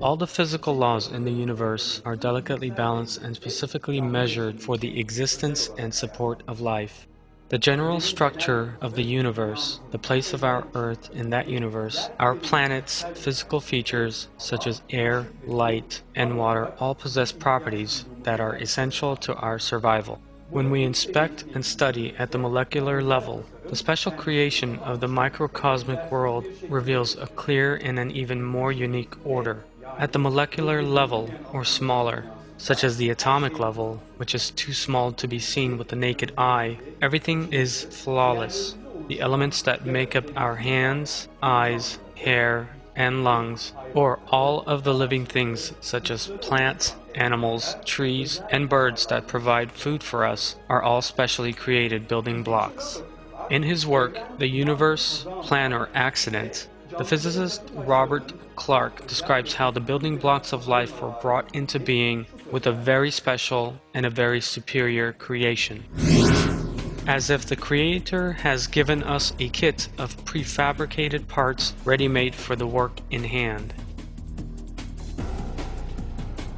All the physical laws in the universe are delicately balanced and specifically measured for the existence and support of life. The general structure of the universe, the place of our Earth in that universe, our planet's physical features such as air, light, and water all possess properties that are essential to our survival. When we inspect and study at the molecular level, the special creation of the microcosmic world reveals a clear and an even more unique order. At the molecular level, or smaller, such as the atomic level, which is too small to be seen with the naked eye, everything is flawless. The elements that make up our hands, eyes, hair, and lungs, or all of the living things such as plants, animals, trees, and birds that provide food for us, are all specially created building blocks. In his work, The Universe, Plan or Accident, the physicist Robert Clark describes how the building blocks of life were brought into being with a very special and a very superior creation. As if the Creator has given us a kit of prefabricated parts ready-made for the work in hand.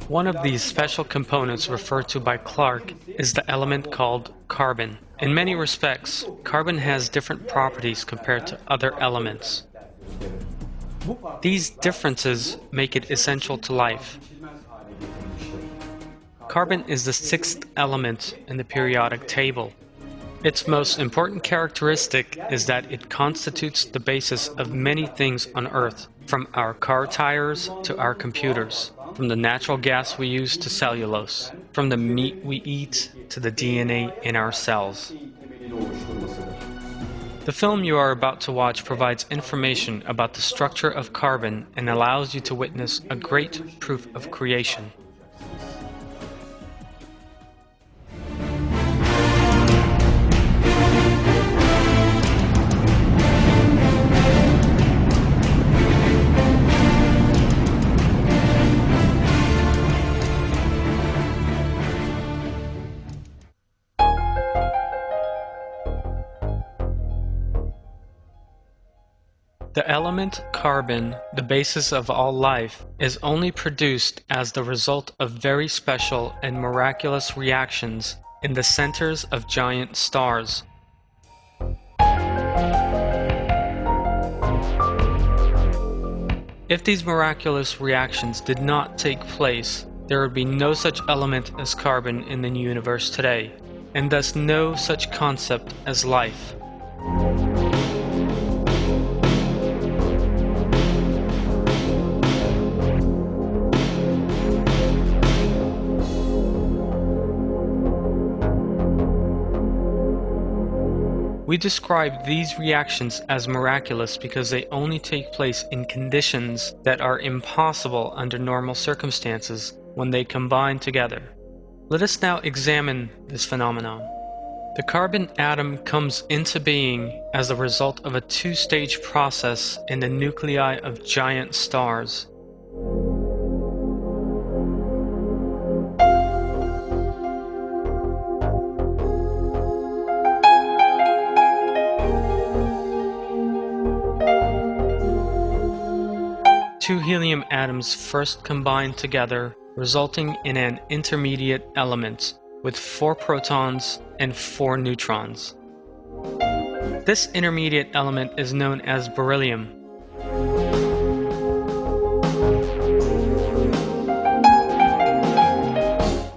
One of these special components referred to by Clark is the element called carbon. In many respects, carbon has different properties compared to other elements. These differences make it essential to life. Carbon is the sixth element in the periodic table. Its most important characteristic is that it constitutes the basis of many things on Earth, from our car tires to our computers, from the natural gas we use to cellulose, from the meat we eat to the DNA in our cells. The film you are about to watch provides information about the structure of carbon and allows you to witness a great proof of creation. The element carbon, the basis of all life, is only produced as the result of very special and miraculous reactions in the centers of giant stars. If these miraculous reactions did not take place, there would be no such element as carbon in the universe today, and thus no such concept as life. We describe these reactions as miraculous because they only take place in conditions that are impossible under normal circumstances when they combine together. Let us now examine this phenomenon. The carbon atom comes into being as a result of a two-stage process in the nuclei of giant stars. Two helium atoms first combine together, resulting in an intermediate element with 4 protons and 4 neutrons. This intermediate element is known as beryllium.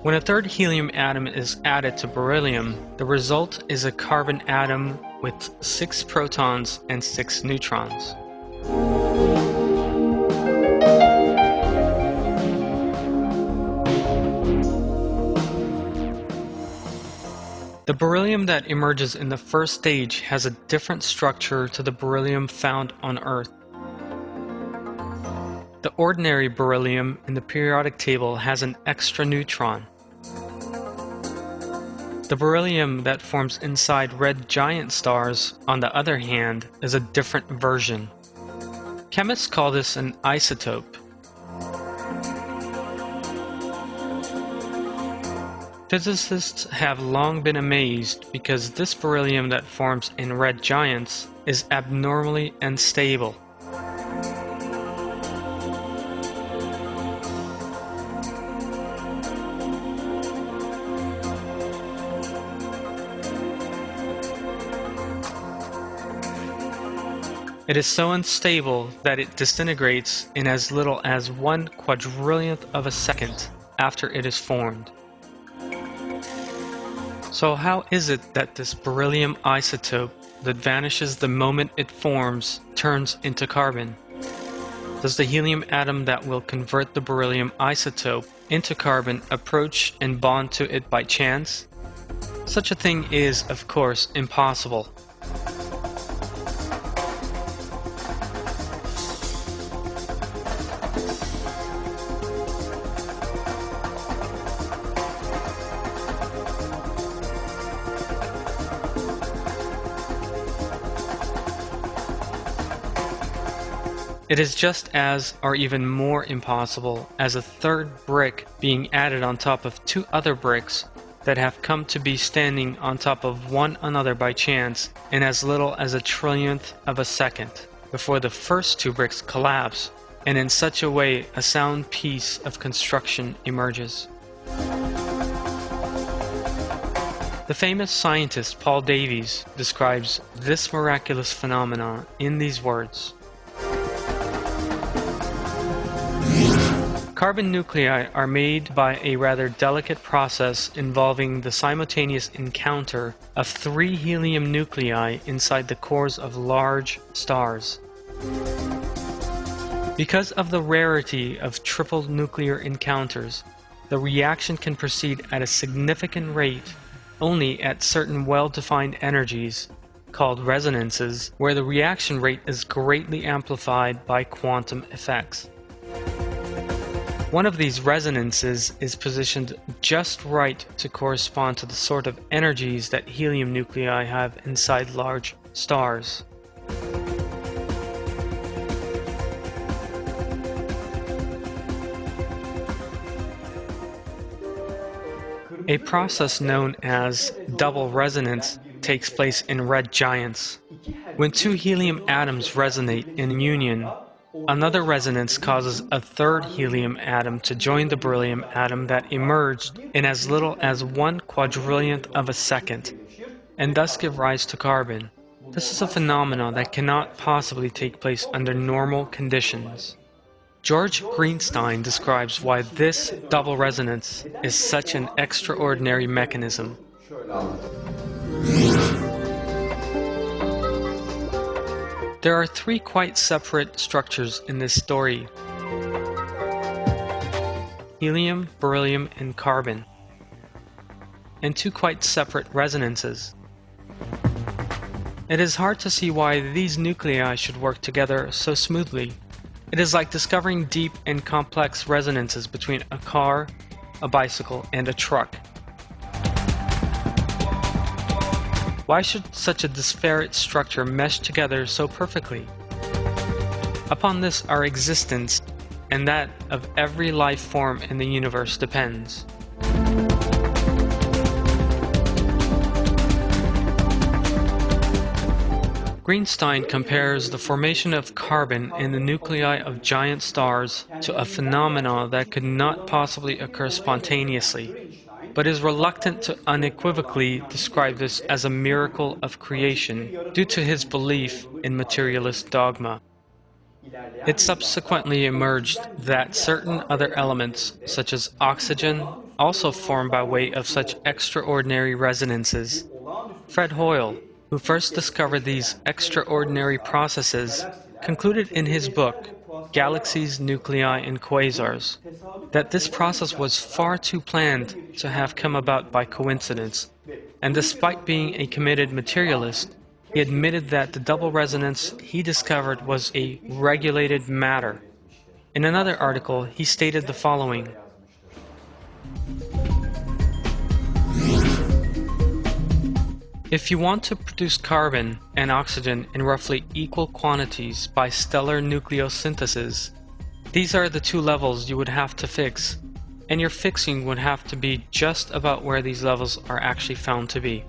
When a third helium atom is added to beryllium, the result is a carbon atom with 6 protons and 6 neutrons. The beryllium that emerges in the first stage has a different structure to the beryllium found on Earth. The ordinary beryllium in the periodic table has an extra neutron. The beryllium that forms inside red giant stars, on the other hand, is a different version. Chemists call this an isotope. Physicists have long been amazed because this beryllium that forms in red giants is abnormally unstable. It is so unstable that it disintegrates in as little as 1/400th of a second after it is formed. So how is it that this beryllium isotope that vanishes the moment it forms turns into carbon? Does the helium atom that will convert the beryllium isotope into carbon approach and bond to it by chance? Such a thing is, of course, impossible. It is just as, or even more impossible, as a third brick being added on top of two other bricks that have come to be standing on top of one another by chance in as little as a trillionth of a second, before the first two bricks collapse, and in such a way a sound piece of construction emerges. The famous scientist Paul Davies describes this miraculous phenomenon in these words. Carbon nuclei are made by a rather delicate process involving the simultaneous encounter of 3 helium nuclei inside the cores of large stars. Because of the rarity of triple nuclear encounters, the reaction can proceed at a significant rate only at certain well-defined energies, called resonances, where the reaction rate is greatly amplified by quantum effects. One of these resonances is positioned just right to correspond to the sort of energies that helium nuclei have inside large stars. A process known as double resonance takes place in red giants. When 2 helium atoms resonate in union, another resonance causes a third helium atom to join the beryllium atom that emerged in as little as 1/400th of a second, and thus give rise to carbon. This is a phenomenon that cannot possibly take place under normal conditions. George Greenstein describes why this double resonance is such an extraordinary mechanism. There are 3 quite separate structures in this story: helium, beryllium, and carbon, and 2 quite separate resonances. It is hard to see why these nuclei should work together so smoothly. It is like discovering deep and complex resonances between a car, a bicycle, and a truck. Why should such a disparate structure mesh together so perfectly? Upon this our existence, and that of every life form in the universe, depends. Greenstein compares the formation of carbon in the nuclei of giant stars to a phenomenon that could not possibly occur spontaneously, but is reluctant to unequivocally describe this as a miracle of creation due to his belief in materialist dogma. It subsequently emerged that certain other elements, such as oxygen, also form by way of such extraordinary resonances. Fred Hoyle, who first discovered these extraordinary processes, concluded in his book, Galaxies, Nuclei, and Quasars, that this process was far too planned to have come about by coincidence, and despite being a committed materialist, he admitted that the double resonance he discovered was a regulated matter. In another article, he stated the following: if you want to produce carbon and oxygen in roughly equal quantities by stellar nucleosynthesis, these are the 2 levels you would have to fix, and your fixing would have to be just about where these levels are actually found to be.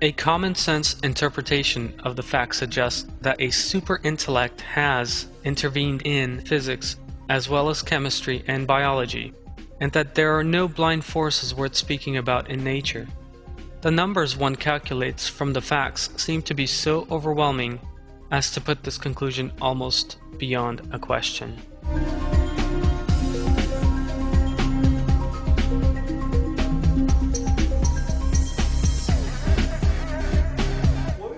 A common-sense interpretation of the fact suggests that a super-intellect has intervened in physics as well as chemistry and biology, and that there are no blind forces worth speaking about in nature. The numbers one calculates from the facts seem to be so overwhelming as to put this conclusion almost beyond a question.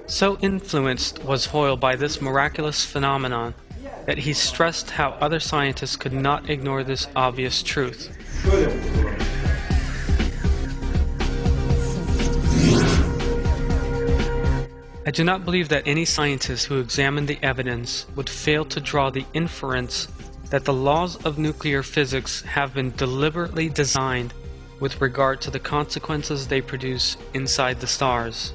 So influenced was Hoyle by this miraculous phenomenon that he stressed how other scientists could not ignore this obvious truth. I do not believe that any scientist who examined the evidence would fail to draw the inference that the laws of nuclear physics have been deliberately designed with regard to the consequences they produce inside the stars.